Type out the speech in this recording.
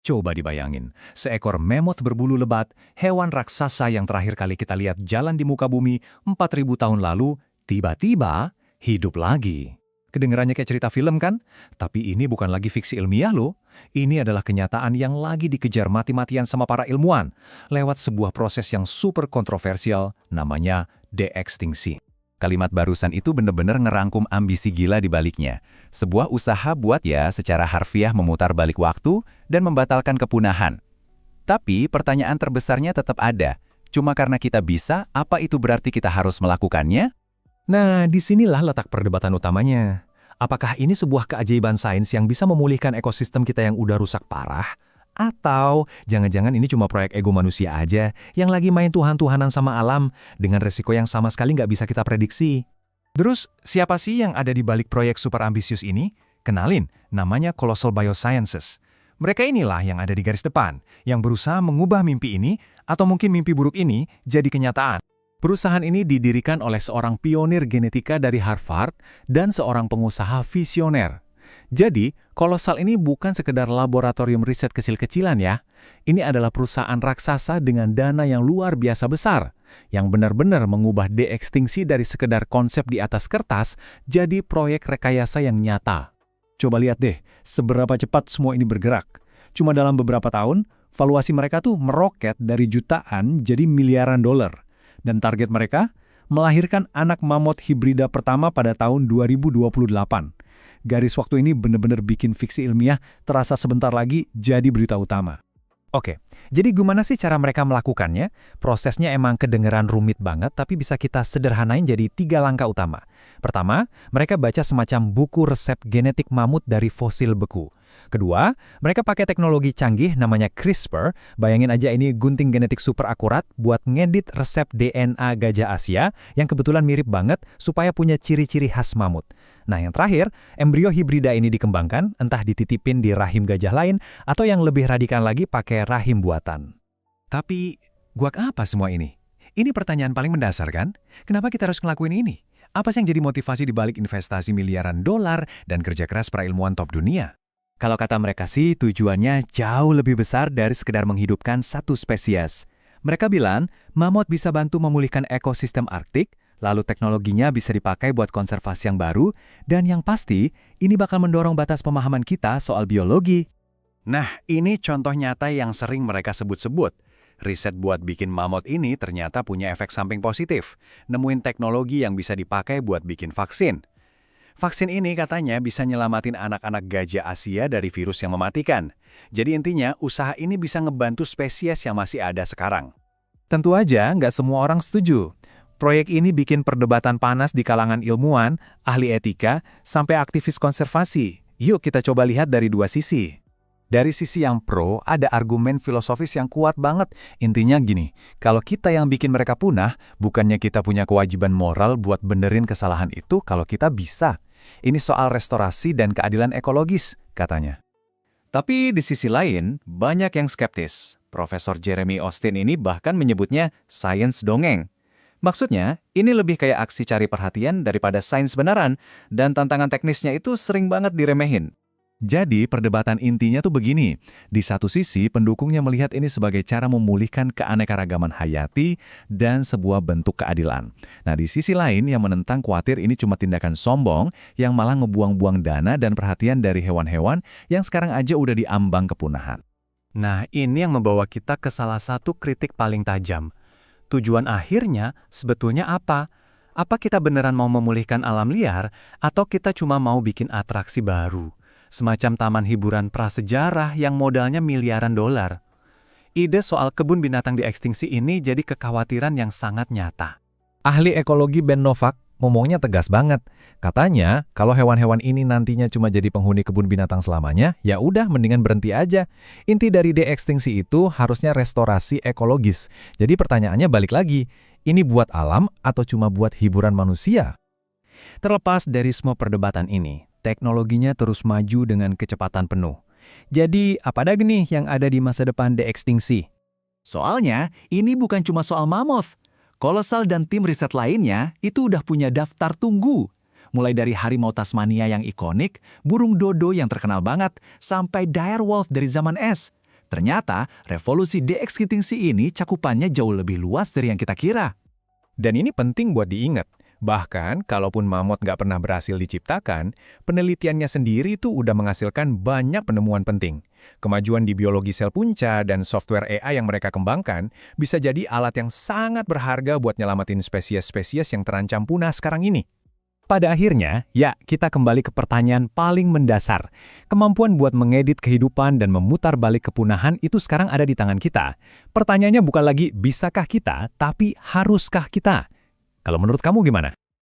Coba dibayangin, seekor mammoth berbulu lebat, hewan raksasa yang terakhir kali kita lihat jalan di muka bumi 4.000 tahun lalu, tiba-tiba hidup lagi. Kedengerannya kayak cerita film kan? Tapi ini bukan lagi fiksi ilmiah loh. Ini adalah kenyataan yang lagi dikejar mati-matian sama para ilmuwan, lewat sebuah proses yang super kontroversial, namanya de-ekstinksi. Kalimat barusan itu bener-bener ngerangkum ambisi gila di baliknya. Sebuah usaha buat ya secara harfiah memutar balik waktu dan membatalkan kepunahan. Tapi pertanyaan terbesarnya tetap ada. Cuma karena kita bisa, apa itu berarti kita harus melakukannya? Nah, disinilah letak perdebatan utamanya. Apakah ini sebuah keajaiban sains yang bisa memulihkan ekosistem kita yang udah rusak parah? Atau jangan-jangan ini cuma proyek ego manusia aja yang lagi main Tuhan-Tuhanan sama alam dengan resiko yang sama sekali nggak bisa kita prediksi. Terus, siapa sih yang ada di balik proyek super ambisius ini? Kenalin, namanya Colossal Biosciences. Mereka inilah yang ada di garis depan, yang berusaha mengubah mimpi ini, atau mungkin mimpi buruk ini, jadi kenyataan. Perusahaan ini didirikan oleh seorang pionir genetika dari Harvard dan seorang pengusaha visioner. Jadi, Colossal ini bukan sekedar laboratorium riset kecil-kecilan ya. Ini adalah perusahaan raksasa dengan dana yang luar biasa besar, yang benar-benar mengubah de-ekstinksi dari sekedar konsep di atas kertas jadi proyek rekayasa yang nyata. Coba lihat deh, seberapa cepat semua ini bergerak. Cuma dalam beberapa tahun, valuasi mereka tuh meroket dari jutaan jadi miliaran dolar. Dan target mereka? Melahirkan anak mammoth hibrida pertama pada tahun 2028. Garis waktu ini benar-benar bikin fiksi ilmiah terasa sebentar lagi jadi berita utama. Oke, jadi gimana sih cara mereka melakukannya? Prosesnya emang kedengeran rumit banget, tapi bisa kita sederhanain jadi 3 langkah utama. Pertama, mereka baca semacam buku resep genetik mamut dari fosil beku. Kedua, mereka pakai teknologi canggih namanya CRISPR. Bayangin aja ini gunting genetik super akurat buat ngedit resep DNA gajah Asia yang kebetulan mirip banget supaya punya ciri-ciri khas mamut. Nah, yang terakhir, embrio hibrida ini dikembangkan, entah dititipin di rahim gajah lain atau yang lebih radikal lagi pakai rahim buatan. Tapi, guak apa semua ini? Ini pertanyaan paling mendasar kan? Kenapa kita harus ngelakuin ini? Apa sih yang jadi motivasi di balik investasi miliaran dolar dan kerja keras para ilmuwan top dunia? Kalau kata mereka sih, tujuannya jauh lebih besar dari sekedar menghidupkan satu spesies. Mereka bilang, mammoth bisa bantu memulihkan ekosistem Arktik, lalu teknologinya bisa dipakai buat konservasi yang baru, dan yang pasti, ini bakal mendorong batas pemahaman kita soal biologi. Nah, ini contoh nyata yang sering mereka sebut-sebut. Riset buat bikin mammoth ini ternyata punya efek samping positif, nemuin teknologi yang bisa dipakai buat bikin vaksin. Vaksin ini katanya bisa nyelamatin anak-anak gajah Asia dari virus yang mematikan. Jadi intinya, usaha ini bisa ngebantu spesies yang masih ada sekarang. Tentu aja nggak semua orang setuju. Proyek ini bikin perdebatan panas di kalangan ilmuwan, ahli etika, sampai aktivis konservasi. Yuk kita coba lihat dari 2 sisi. Dari sisi yang pro, ada argumen filosofis yang kuat banget. Intinya gini, kalau kita yang bikin mereka punah, bukannya kita punya kewajiban moral buat benerin kesalahan itu kalau kita bisa. Ini soal restorasi dan keadilan ekologis, katanya. Tapi di sisi lain, banyak yang skeptis. Profesor Jeremy Austin ini bahkan menyebutnya sains dongeng. Maksudnya, ini lebih kayak aksi cari perhatian daripada sains beneran, dan tantangan teknisnya itu sering banget diremehin. Jadi, perdebatan intinya tuh begini. Di satu sisi, pendukungnya melihat ini sebagai cara memulihkan keanekaragaman hayati dan sebuah bentuk keadilan. Nah, di sisi lain, yang menentang khawatir ini cuma tindakan sombong yang malah ngebuang-buang dana dan perhatian dari hewan-hewan yang sekarang aja udah diambang kepunahan. Nah, ini yang membawa kita ke salah satu kritik paling tajam. Tujuan akhirnya sebetulnya apa? Apa kita beneran mau memulihkan alam liar atau kita cuma mau bikin atraksi baru? Semacam taman hiburan prasejarah yang modalnya miliaran dolar. Ide soal kebun binatang diekstinsi ini jadi kekhawatiran yang sangat nyata. Ahli ekologi Ben Novak ngomongnya tegas banget. Katanya, kalau hewan-hewan ini nantinya cuma jadi penghuni kebun binatang selamanya, ya udah mendingan berhenti aja. Inti dari deekstinsi itu harusnya restorasi ekologis. Jadi pertanyaannya balik lagi, ini buat alam atau cuma buat hiburan manusia? Terlepas dari semua perdebatan ini, teknologinya terus maju dengan kecepatan penuh. Jadi, apa lagi nih yang ada di masa depan deekstinsi? Soalnya, ini bukan cuma soal mammoth. Colossal dan tim riset lainnya itu udah punya daftar tunggu. Mulai dari harimau Tasmania yang ikonik, burung dodo yang terkenal banget, sampai direwolf dari zaman es. Ternyata, revolusi de-extinctisi ini cakupannya jauh lebih luas dari yang kita kira. Dan ini penting buat diingat. Bahkan, kalaupun mamut nggak pernah berhasil diciptakan, penelitiannya sendiri tuh udah menghasilkan banyak penemuan penting. Kemajuan di biologi sel punca dan software AI yang mereka kembangkan bisa jadi alat yang sangat berharga buat nyelamatin spesies-spesies yang terancam punah sekarang ini. Pada akhirnya, ya, kita kembali ke pertanyaan paling mendasar. Kemampuan buat mengedit kehidupan dan memutar balik kepunahan itu sekarang ada di tangan kita. Pertanyaannya bukan lagi bisakah kita, tapi haruskah kita? Kalau menurut kamu gimana?